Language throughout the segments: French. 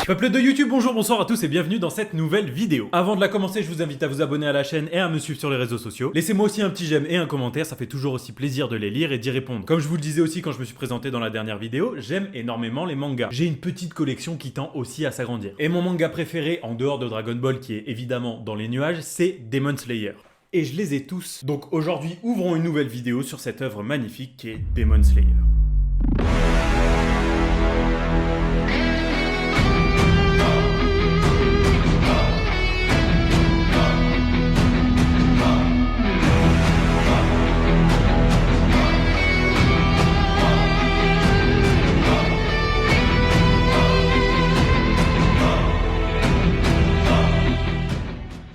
Peuple de YouTube, bonjour, bonsoir à tous et bienvenue dans cette nouvelle vidéo. Avant de la commencer, je vous invite à vous abonner à la chaîne et à me suivre sur les réseaux sociaux. Laissez-moi aussi un petit j'aime et un commentaire, ça fait toujours aussi plaisir de les lire et d'y répondre. Comme je vous le disais aussi quand je me suis présenté dans la dernière vidéo, j'aime énormément les mangas. J'ai une petite collection qui tend aussi à s'agrandir. Et mon manga préféré, en dehors de Dragon Ball qui est évidemment dans les nuages, c'est Demon Slayer. Et je les ai tous. Donc aujourd'hui, ouvrons une nouvelle vidéo sur cette œuvre magnifique qui est Demon Slayer.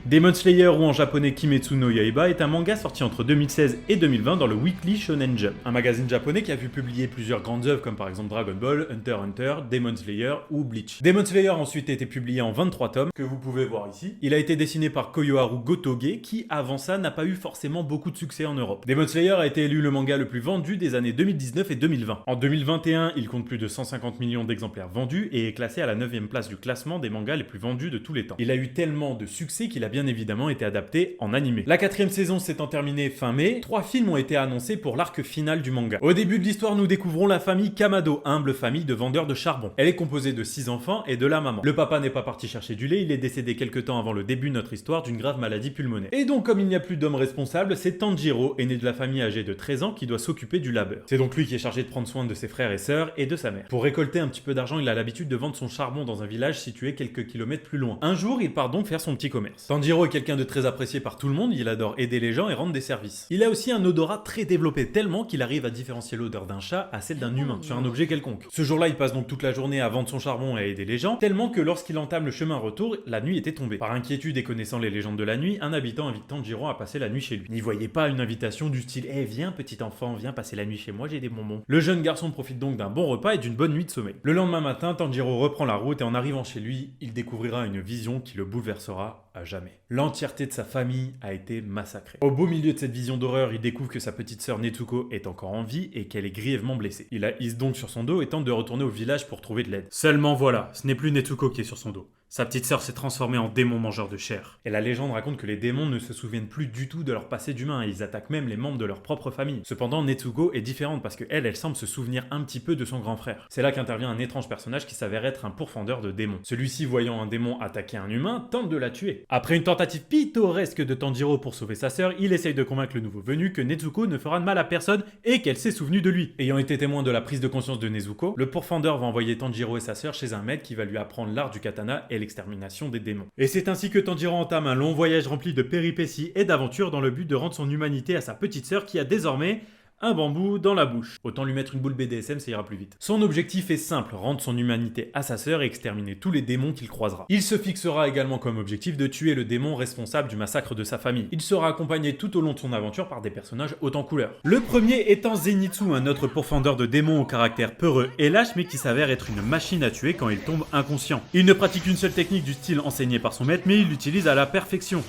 Demon Slayer, ou en japonais Kimetsu no Yaiba, est un manga sorti entre 2016 et 2020 dans le Weekly Shonen Jump, un magazine japonais qui a vu publier plusieurs grandes œuvres comme par exemple Dragon Ball, Hunter x Hunter, Demon Slayer ou Bleach. Demon Slayer a ensuite été publié en 23 tomes, que vous pouvez voir ici. Il a été dessiné par Koyoharu Gotoge, qui avant ça n'a pas eu forcément beaucoup de succès en Europe. Demon Slayer a été élu le manga le plus vendu des années 2019 et 2020. En 2021, il compte plus de 150 millions d'exemplaires vendus et est classé à la 9e place du classement des mangas les plus vendus de tous les temps. Il a eu tellement de succès qu'il a bien évidemment été adapté en animé. La 4e saison s'étant terminée fin mai, 3 films ont été annoncés pour l'arc final du manga. Au début de l'histoire, nous découvrons la famille Kamado, humble famille de vendeurs de charbon. Elle est composée de 6 enfants et de la maman. Le papa n'est pas parti chercher du lait, il est décédé quelques temps avant le début de notre histoire d'une grave maladie pulmonaire. Et donc comme il n'y a plus d'homme responsable, c'est Tanjiro, aîné de la famille âgé de 13 ans, qui doit s'occuper du labeur. C'est donc lui qui est chargé de prendre soin de ses frères et sœurs et de sa mère. Pour récolter un petit peu d'argent, il a l'habitude de vendre son charbon dans un village situé quelques kilomètres plus loin. Un jour, il part donc faire son petit commerce. Tanjiro est quelqu'un de très apprécié par tout le monde, il adore aider les gens et rendre des services. Il a aussi un odorat très développé, tellement qu'il arrive à différencier l'odeur d'un chat à celle d'un humain, sur un objet quelconque. Ce jour-là, il passe donc toute la journée à vendre son charbon et à aider les gens, tellement que lorsqu'il entame le chemin retour, la nuit était tombée. Par inquiétude et connaissant les légendes de la nuit, un habitant invite Tanjiro à passer la nuit chez lui. N'y voyez pas une invitation du style « Eh viens petit enfant, viens passer la nuit chez moi, j'ai des bonbons ». Le jeune garçon profite donc d'un bon repas et d'une bonne nuit de sommeil. Le lendemain matin, Tanjiro reprend la route et en arrivant chez lui, il découvrira une vision qui le bouleversera à jamais. L'entièreté de sa famille a été massacrée. Au beau milieu de cette vision d'horreur, il découvre que sa petite sœur Netsuko est encore en vie et qu'elle est grièvement blessée. Il la hisse donc sur son dos et tente de retourner au village pour trouver de l'aide. Seulement voilà, ce n'est plus Netsuko qui est sur son dos. Sa petite sœur s'est transformée en démon mangeur de chair. Et la légende raconte que les démons ne se souviennent plus du tout de leur passé d'humain et ils attaquent même les membres de leur propre famille. Cependant, Netsuko est différente parce qu'elle semble se souvenir un petit peu de son grand frère. C'est là qu'intervient un étrange personnage qui s'avère être un pourfendeur de démons. Celui-ci, voyant un démon attaquer un humain, tente de la tuer. Après une tentative pittoresque de Tanjiro pour sauver sa sœur, il essaye de convaincre le nouveau venu que Netsuko ne fera de mal à personne et qu'elle s'est souvenue de lui. Ayant été témoin de la prise de conscience de Nezuko, le pourfendeur va envoyer Tanjiro et sa sœur chez un maître qui va lui apprendre l'art du katana et l'extermination des démons. Et c'est ainsi que Tanjiro entame un long voyage rempli de péripéties et d'aventures dans le but de rendre son humanité à sa petite sœur qui a désormais un bambou dans la bouche. Autant lui mettre une boule BDSM, ça ira plus vite. Son objectif est simple, rendre son humanité à sa sœur et exterminer tous les démons qu'il croisera. Il se fixera également comme objectif de tuer le démon responsable du massacre de sa famille. Il sera accompagné tout au long de son aventure par des personnages haut en couleur. Le premier étant Zenitsu, un autre pourfendeur de démons au caractère peureux et lâche mais qui s'avère être une machine à tuer quand il tombe inconscient. Il ne pratique qu'une seule technique du style enseignée par son maître mais il l'utilise à la perfection.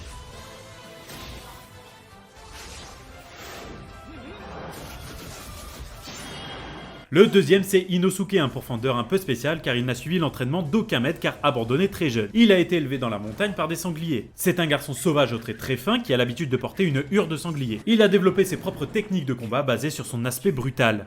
Le deuxième, c'est Inosuke, un pourfendeur un peu spécial car il n'a suivi l'entraînement d'aucun maître car abandonné très jeune. Il a été élevé dans la montagne par des sangliers. C'est un garçon sauvage au trait très fin qui a l'habitude de porter une hure de sanglier. Il a développé ses propres techniques de combat basées sur son aspect brutal.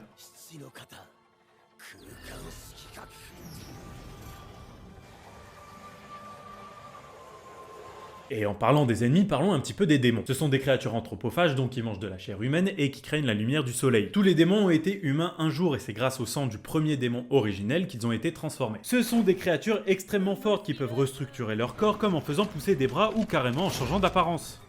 Et en parlant des ennemis, parlons un petit peu des démons. Ce sont des créatures anthropophages, donc qui mangent de la chair humaine et qui craignent la lumière du soleil. Tous les démons ont été humains un jour et c'est grâce au sang du premier démon originel qu'ils ont été transformés. Ce sont des créatures extrêmement fortes qui peuvent restructurer leur corps comme en faisant pousser des bras ou carrément en changeant d'apparence.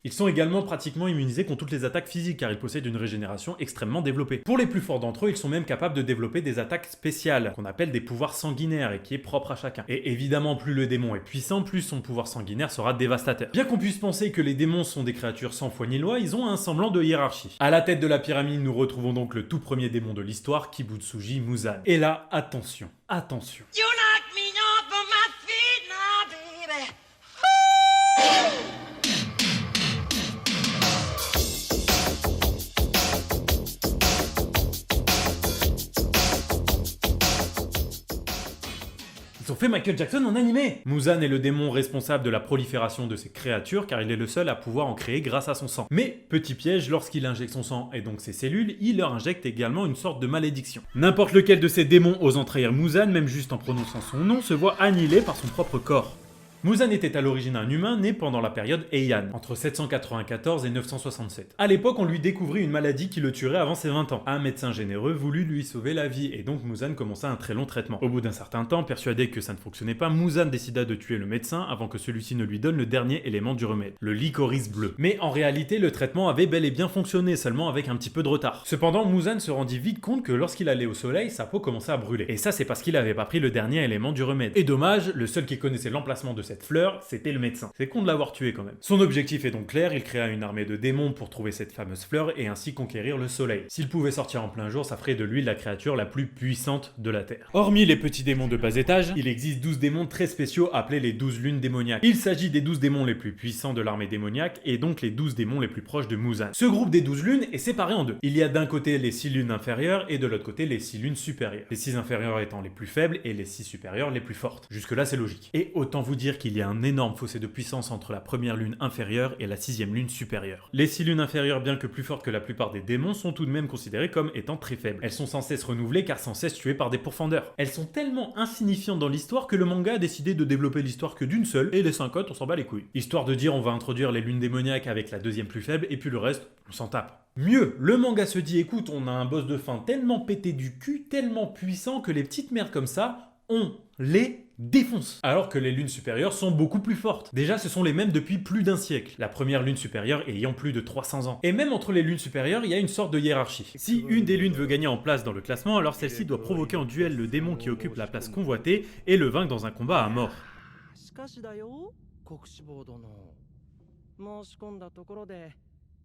Ils sont également pratiquement immunisés contre toutes les attaques physiques car ils possèdent une régénération extrêmement développée. Pour les plus forts d'entre eux, ils sont même capables de développer des attaques spéciales, qu'on appelle des pouvoirs sanguinaires et qui est propre à chacun. Et évidemment, plus le démon est puissant, plus son pouvoir sanguinaire sera dévastateur. Bien qu'on puisse penser que les démons sont des créatures sans foi ni loi, ils ont un semblant de hiérarchie. À la tête de la pyramide, nous retrouvons donc le tout premier démon de l'histoire, Kibutsuji Muzan. Et là, attention, attention. You knock me off of my feet now, baby. Ils ont fait Michael Jackson en animé. Muzan est le démon responsable de la prolifération de ces créatures car il est le seul à pouvoir en créer grâce à son sang. Mais, petit piège, lorsqu'il injecte son sang et donc ses cellules, il leur injecte également une sorte de malédiction. N'importe lequel de ces démons osant trahir Muzan, même juste en prononçant son nom, se voit annihilé par son propre corps. Muzan était à l'origine un humain né pendant la période Heian, entre 794 et 967. À l'époque, on lui découvrit une maladie qui le tuerait avant ses 20 ans. Un médecin généreux voulut lui sauver la vie, et donc Muzan commença un très long traitement. Au bout d'un certain temps, persuadé que ça ne fonctionnait pas, Muzan décida de tuer le médecin avant que celui-ci ne lui donne le dernier élément du remède, le licorice bleu. Mais en réalité, le traitement avait bel et bien fonctionné, seulement avec un petit peu de retard. Cependant, Muzan se rendit vite compte que lorsqu'il allait au soleil, sa peau commençait à brûler. Et ça, c'est parce qu'il avait pas pris le dernier élément du remède. Et dommage, le seul qui connaissait l'emplacement de cette fleur, c'était le médecin. C'est con de l'avoir tué quand même. Son objectif est donc clair, il créa une armée de démons pour trouver cette fameuse fleur et ainsi conquérir le soleil. S'il pouvait sortir en plein jour, ça ferait de lui la créature la plus puissante de la Terre. Hormis les petits démons de bas étage, il existe 12 démons très spéciaux appelés les 12 lunes démoniaques. Il s'agit des 12 démons les plus puissants de l'armée démoniaque et donc les 12 démons les plus proches de Muzan. Ce groupe des 12 lunes est séparé en deux. Il y a d'un côté les 6 lunes inférieures et de l'autre côté les 6 lunes supérieures. Les 6 inférieures étant les plus faibles et les 6 supérieures les plus fortes. Jusque là c'est logique. Et autant vous dire qu'il y a un énorme fossé de puissance entre la première lune inférieure et la 6e lune supérieure. Les 6 lunes inférieures, bien que plus fortes que la plupart des démons, sont tout de même considérées comme étant très faibles. Elles sont sans cesse renouvelées car sans cesse tuées par des pourfendeurs. Elles sont tellement insignifiantes dans l'histoire que le manga a décidé de développer l'histoire que d'une seule, et les 5 autres on s'en bat les couilles. Histoire de dire on va introduire les lunes démoniaques avec la deuxième plus faible et puis le reste, on s'en tape. Mieux, le manga se dit écoute, on a un boss de fin tellement pété du cul, tellement puissant que les petites merdes comme ça, on les défonce. Alors que les lunes supérieures sont beaucoup plus fortes. Déjà, ce sont les mêmes depuis plus d'un siècle. La première lune supérieure ayant plus de 300 ans. Et même entre les lunes supérieures, il y a une sorte de hiérarchie. Si une des lunes veut gagner en place dans le classement, alors celle-ci doit provoquer en duel le démon qui occupe la place convoitée et le vaincre dans un combat à mort. しかしだよ、国志望殿。申し込んだところで、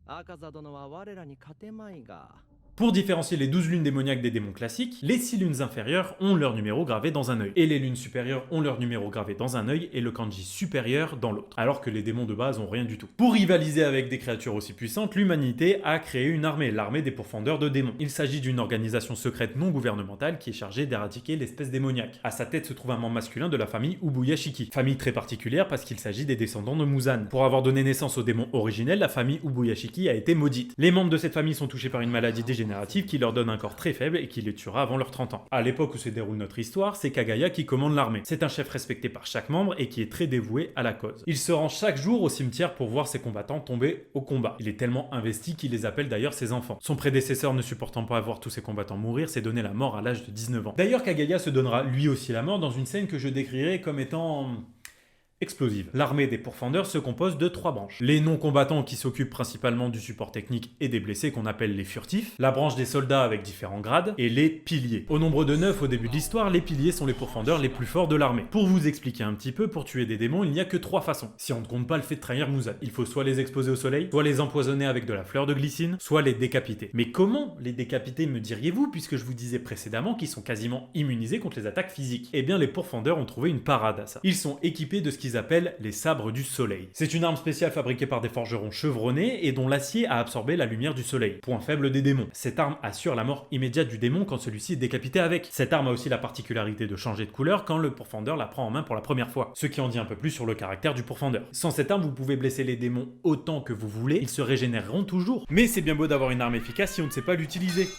赤座殿は我らに勝てまいが。 Pour différencier les 12 lunes démoniaques des démons classiques, les 6 lunes inférieures ont leur numéro gravé dans un œil, et les lunes supérieures ont leur numéro gravé dans un œil et le kanji supérieur dans l'autre, alors que les démons de base ont rien du tout. Pour rivaliser avec des créatures aussi puissantes, l'humanité a créé une armée, l'armée des pourfendeurs de démons. Il s'agit d'une organisation secrète non gouvernementale qui est chargée d'éradiquer l'espèce démoniaque. À sa tête se trouve un membre masculin de la famille Ubuyashiki, famille très particulière parce qu'il s'agit des descendants de Muzan. Pour avoir donné naissance au démon originel, la famille Ubuyashiki a été maudite. Les membres de cette famille sont touchés par une maladie dégénérative qui leur donne un corps très faible et qui les tuera avant leurs 30 ans. À l'époque où se déroule notre histoire, c'est Kagaya qui commande l'armée. C'est un chef respecté par chaque membre et qui est très dévoué à la cause. Il se rend chaque jour au cimetière pour voir ses combattants tomber au combat. Il est tellement investi qu'il les appelle d'ailleurs ses enfants. Son prédécesseur ne supportant pas voir tous ses combattants mourir, s'est donné la mort à l'âge de 19 ans. D'ailleurs, Kagaya se donnera lui aussi la mort dans une scène que je décrirai comme étant explosive. L'armée des pourfendeurs se compose de 3 branches. Les non-combattants qui s'occupent principalement du support technique et des blessés qu'on appelle les furtifs, la branche des soldats avec différents grades, et les piliers. Au nombre de 9 au début de l'histoire, les piliers sont les pourfendeurs les plus forts de l'armée. Pour vous expliquer un petit peu, pour tuer des démons, il n'y a que 3 façons. Si on ne compte pas le fait de trahir Muzan, il faut soit les exposer au soleil, soit les empoisonner avec de la fleur de glycine, soit les décapiter. Mais comment les décapiter, me diriez-vous, puisque je vous disais précédemment qu'ils sont quasiment immunisés contre les attaques physiques? Eh bien, les pourfendeurs ont trouvé une parade à ça. Ils sont équipés de ce qu'ils appellent les sabres du soleil. C'est une arme spéciale fabriquée par des forgerons chevronnés et dont l'acier a absorbé la lumière du soleil. Point faible des démons. Cette arme assure la mort immédiate du démon quand celui-ci est décapité avec. Cette arme a aussi la particularité de changer de couleur quand le pourfendeur la prend en main pour la première fois. Ce qui en dit un peu plus sur le caractère du pourfendeur. Sans cette arme, vous pouvez blesser les démons autant que vous voulez, ils se régénéreront toujours. Mais c'est bien beau d'avoir une arme efficace si on ne sait pas l'utiliser.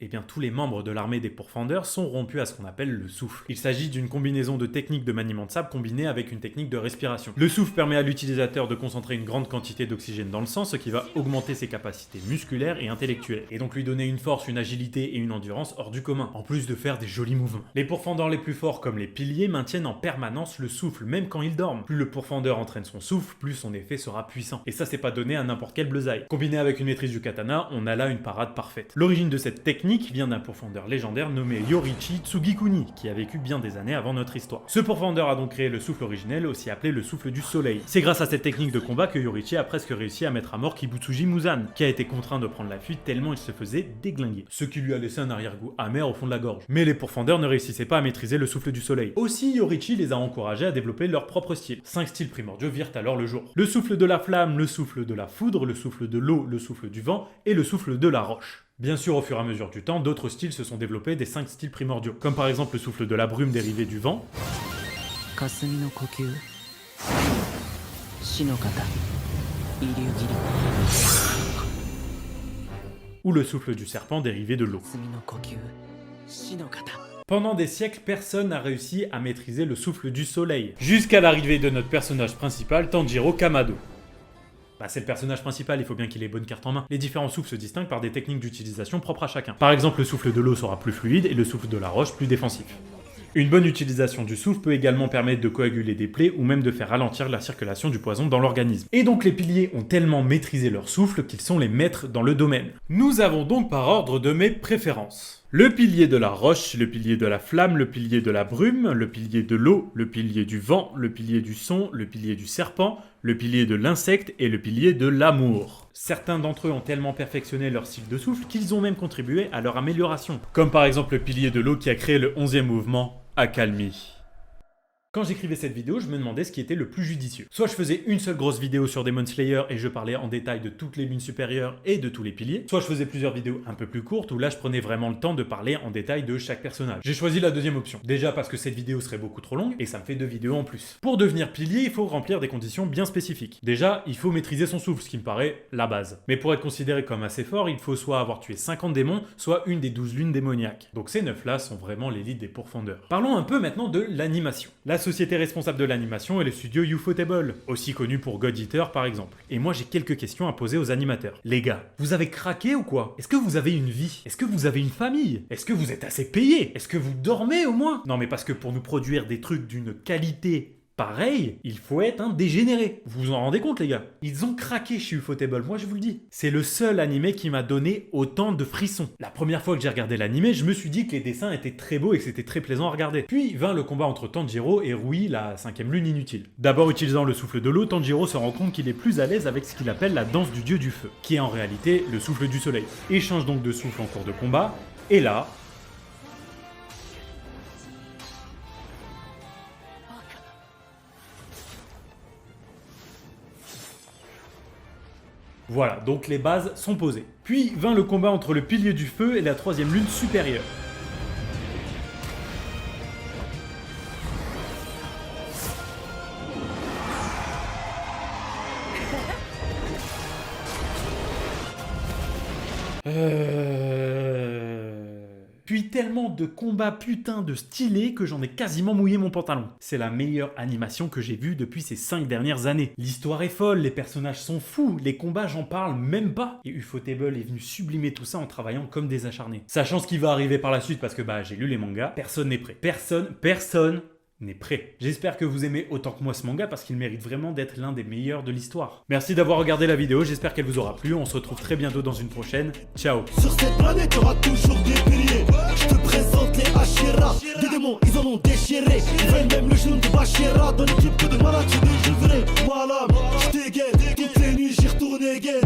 Eh bien tous les membres de l'armée des pourfendeurs sont rompus à ce qu'on appelle le souffle. Il s'agit d'une combinaison de techniques de maniement de sable combinée avec une technique de respiration. Le souffle permet à l'utilisateur de concentrer une grande quantité d'oxygène dans le sang, ce qui va augmenter ses capacités musculaires et intellectuelles, et donc lui donner une force, une agilité et une endurance hors du commun, en plus de faire des jolis mouvements. Les pourfendeurs les plus forts comme les piliers maintiennent en permanence le souffle, même quand ils dorment. Plus le pourfendeur entraîne son souffle, plus son effet sera puissant. Et ça c'est pas donné à n'importe quel bleusaille. Combiné avec une maîtrise du katana, on a là une parade parfaite. L'origine de cette technique vient d'un pourfendeur légendaire nommé Yorichi Tsugikuni, qui a vécu bien des années avant notre histoire. Ce pourfendeur a donc créé le souffle originel, aussi appelé le souffle du soleil. C'est grâce à cette technique de combat que Yorichi a presque réussi à mettre à mort Kibutsuji Muzan, qui a été contraint de prendre la fuite tellement il se faisait déglinguer. Ce qui lui a laissé un arrière-goût amer au fond de la gorge. Mais les pourfendeurs ne réussissaient pas à maîtriser le souffle du soleil. Aussi, Yorichi les a encouragés à développer leur propre style. 5 styles primordiaux virent alors le jour. Le souffle de la flamme, le souffle de la foudre, le souffle de l'eau, le souffle du vent et le souffle de la roche. Bien sûr, au fur et à mesure du temps, d'autres styles se sont développés des 5 styles primordiaux, comme par exemple le souffle de la brume dérivé du vent, 霞の呼吸死の型イリュウギリ ou le souffle du serpent dérivé de l'eau. 霞の呼吸死の型 Pendant des siècles, personne n'a réussi à maîtriser le souffle du soleil, jusqu'à l'arrivée de notre personnage principal, Tanjiro Kamado. Bah, c'est le personnage principal, il faut bien qu'il ait bonne carte en main. Les différents souffles se distinguent par des techniques d'utilisation propres à chacun. Par exemple, le souffle de l'eau sera plus fluide et le souffle de la roche plus défensif. Une bonne utilisation du souffle peut également permettre de coaguler des plaies ou même de faire ralentir la circulation du poison dans l'organisme. Et donc les piliers ont tellement maîtrisé leur souffle qu'ils sont les maîtres dans le domaine. Nous avons donc par ordre de mes préférences. Le pilier de la roche, le pilier de la flamme, le pilier de la brume, le pilier de l'eau, le pilier du vent, le pilier du son, le pilier du serpent, le pilier de l'insecte et le pilier de l'amour. Certains d'entre eux ont tellement perfectionné leur cycle de souffle qu'ils ont même contribué à leur amélioration. Comme par exemple le pilier de l'eau qui a créé le 11e mouvement, Accalmie. Quand j'écrivais cette vidéo, je me demandais ce qui était le plus judicieux. Soit je faisais une seule grosse vidéo sur Demon Slayer et je parlais en détail de toutes les lunes supérieures et de tous les piliers, soit je faisais plusieurs vidéos un peu plus courtes où là je prenais vraiment le temps de parler en détail de chaque personnage. J'ai choisi la deuxième option. Déjà parce que cette vidéo serait beaucoup trop longue et ça me fait 2 vidéos en plus. Pour devenir pilier, il faut remplir des conditions bien spécifiques. Déjà, il faut maîtriser son souffle, ce qui me paraît la base. Mais pour être considéré comme assez fort, il faut soit avoir tué 50 démons, soit une des 12 lunes démoniaques. Donc ces 9 là sont vraiment l'élite des pourfendeurs. Parlons un peu maintenant de l'animation. La société responsable de l'animation est le studio Ufotable, aussi connu pour God Eater par exemple. Et moi j'ai quelques questions à poser aux animateurs. Les gars, vous avez craqué ou quoi? Est-ce que vous avez une vie? Est-ce que vous avez une famille? Est-ce que vous êtes assez payé? Est-ce que vous dormez au moins? Non mais parce que pour nous produire des trucs d'une qualité pareil, il faut être un dégénéré. Vous vous en rendez compte les gars? Ils ont craqué chez Ufotable, moi je vous le dis. C'est le seul animé qui m'a donné autant de frissons. La première fois que j'ai regardé l'animé, je me suis dit que les dessins étaient très beaux et que c'était très plaisant à regarder. Puis vint le combat entre Tanjiro et Rui, la 5e lune inutile. D'abord utilisant le souffle de l'eau, Tanjiro se rend compte qu'il est plus à l'aise avec ce qu'il appelle la danse du dieu du feu, qui est en réalité le souffle du soleil. Il change donc de souffle en cours de combat, et là... Voilà, donc les bases sont posées. Puis vint le combat entre le pilier du feu et la 3e lune supérieure. Puis tellement de combats putain de stylés que j'en ai quasiment mouillé mon pantalon. C'est la meilleure animation que j'ai vue depuis ces 5 dernières années. L'histoire est folle, les personnages sont fous, les combats j'en parle même pas. Et Ufotable est venu sublimer tout ça en travaillant comme des acharnés. Sachant ce qui va arriver par la suite parce que j'ai lu les mangas, personne n'est prêt. Personne n'est prêt. J'espère que vous aimez autant que moi ce manga parce qu'il mérite vraiment d'être l'un des meilleurs de l'histoire. Merci d'avoir regardé la vidéo, j'espère qu'elle vous aura plu. On se retrouve très bientôt dans une prochaine. Ciao. Sur cette planète, y'aura toujours des piliers. Je te présente les Hashira. Des démons, ils en ont déchiré. Ils veulent même le genou de Bashira. Dans l'équipe que de malades, je de vrai. Voilà, je dégaine. Toutes les nuits, j'y retourne again.